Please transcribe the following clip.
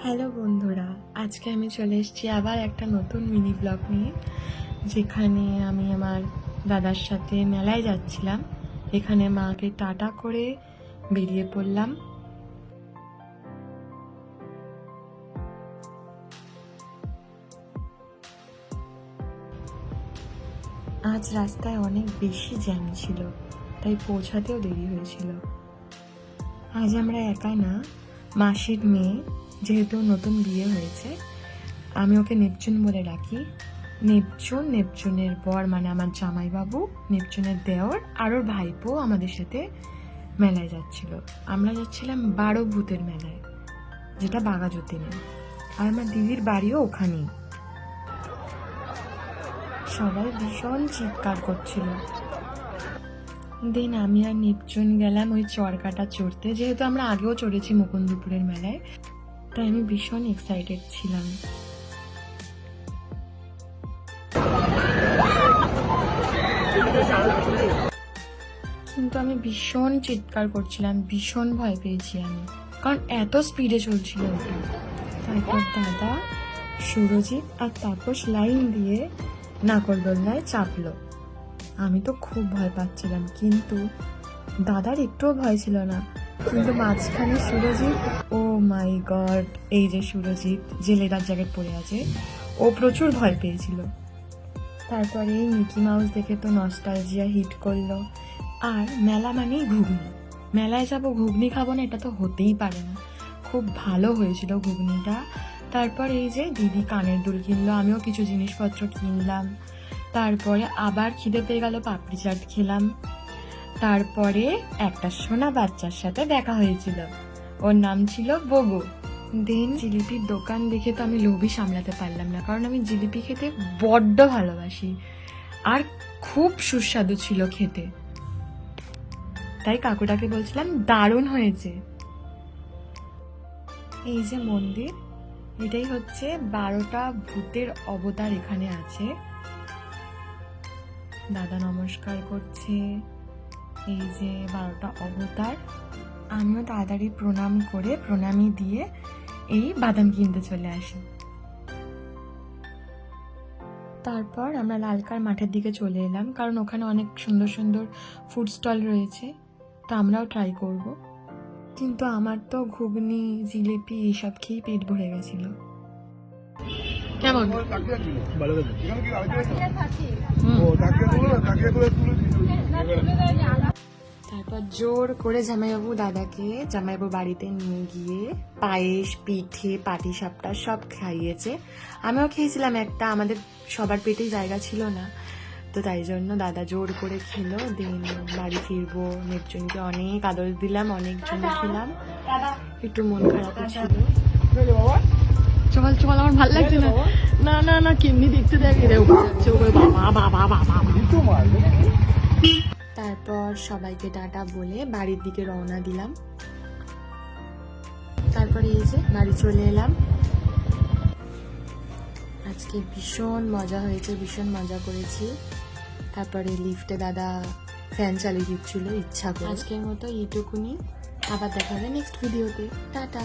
Hello বন্ধুরা, আজকে আমি চলে এসেছি আবার একটা নতুন মিনি ব্লগ নিয়ে, যেখানে আমি আমার দাদার সাথে মেলায় যাচ্ছিলাম। এখানে মাকে টাটা করে বেরিয়ে পড়লাম। আজ রাস্তায় অনেক বেশি জ্যাম ছিল, তাই পৌঁছাতেও দেরি হয়েছিল। আজ আমরা একা না, মাসির মেয়ে, যেহেতু নতুন বিয়ে হয়েছে, আমি ওকে নেপচুন বলে ডাকি। নেপচুনের বর মানে আমার জামাইবাবু, নেপচুনের দেওর আর ওর ভাইপো আমাদের সাথে মেলায় যাচ্ছিল। আমরা যাচ্ছিলাম 12 ভূতের মেলায়, যেটা বাঘাযতীনে, আর আমার দিদির বাড়িও ওখানেই। সবাই ভীষণ চিৎকার করছিল। দেন আমি আর নেপচুন গেলাম ওই চরকাটা চড়তে, যেহেতু আমরা আগেও চড়েছি মুকুন্দপুরের মেলায়, তাই আমি ভীষণ এক্সাইটেড ছিলাম। কিন্তু আমি ভীষণ চিৎকার করছিলাম, ভীষণ ভয় পেয়েছি আমি, কারণ এত স্পিডে চলছিল ওটা। তারপর দাদা, সুরজিৎ আর তাপস লাইন দিয়ে নাকরদোলনায় চাপলো। আমি তো খুব ভয় পাচ্ছিলাম, কিন্তু দাদার একটুও ভয় ছিল না। কিন্তু মাঝখানে সুরজিৎ, ও মাই গড, এই যে সুরজিৎ যে লেদার জ্যাকেট পরে আছে, ও প্রচুর ভয় পেয়েছিল। তারপরে এই মিকি মাউস দেখে তো নস্টালজিয়া হিট করলো। আর মেলা মানেই ঘুগনি, মেলায় যাবো ঘুগনি খাবো না, এটা তো হতেই পারে না। খুব ভালো হয়েছিল ঘুগনিটা। তারপর এই যে দিদি কানের দুল কিনলো, আমিও কিছু জিনিসপত্র কিনলাম। তারপরে আবার খিদে পেয়ে গেল, পাপড়ি চাট খেলাম। তারপরে একটা সোনা বাচ্চার সাথে দেখা হয়েছিল, ওর নাম ছিল বগু। দেন জিলিপির দোকান দেখে তো আমি লোভই সামলাতে পারলাম না, কারণ আমি জিলিপি খেতে বড্ড ভালোবাসি, আর খুব সুস্বাদু ছিল খেতে। তাই কাকুটাকে বলছিলাম দারুণ হয়েছে। এই যে মন্দির, এটাই হচ্ছে 12টা ভূতের অবতার এখানে আছে। দাদা নমস্কার করছে। এই যে 12টা অবতার, আমিও তাড়াতাড়ি প্রণাম করে প্রণামী দিয়ে এই বাদাম কিনতে চলে আসি। তারপর আমরা লালকার মাঠের দিকে চলে এলাম, কারণ ওখানে অনেক সুন্দর সুন্দর ফুড স্টল রয়েছে, তো আমরাও ট্রাই করব। কিন্তু আমার তো ঘুগনি, জিলিপি এইসব খেয়েই পেট ভরে গেছিল। কেমন? তারপর জোর করে জামাইবাবু বাড়িতে নিয়ে গিয়ে পায়েস, পিঠে, পাটিসাপটা সব খাইয়েছে। আমিও খেয়েছিলাম একটা, আমাদের সবার পেটেই জায়গা ছিল না, তো তাই জন্য দাদা জোর করে খেলো। দিন বাড়ি ফিরবো, নেপচুনকে অনেক আদর দিলাম, অনেকজন খেলাম, একটু মন খারাপ ছিল। চল চল, আমার ভালো লাগছে না। না না না, কেমনি দেখতে দেখ, যাচ্ছে বাবা বাবা বাবা। তারপর সবাইকে টাটা বলে বাড়ির দিকে রওনা দিলাম। তারপরে এই যে বাড়ি চলে এলাম। আজকে ভীষণ মজা হয়েছে, ভীষণ মজা করেছি। তারপরে লিফটে দাদা ফ্যান চালিয়ে দিচ্ছিল ইচ্ছা করে। আজকের মতো এইটুকুনি, আবার দেখা হবে নেক্সট ভিডিওতে। টাটা।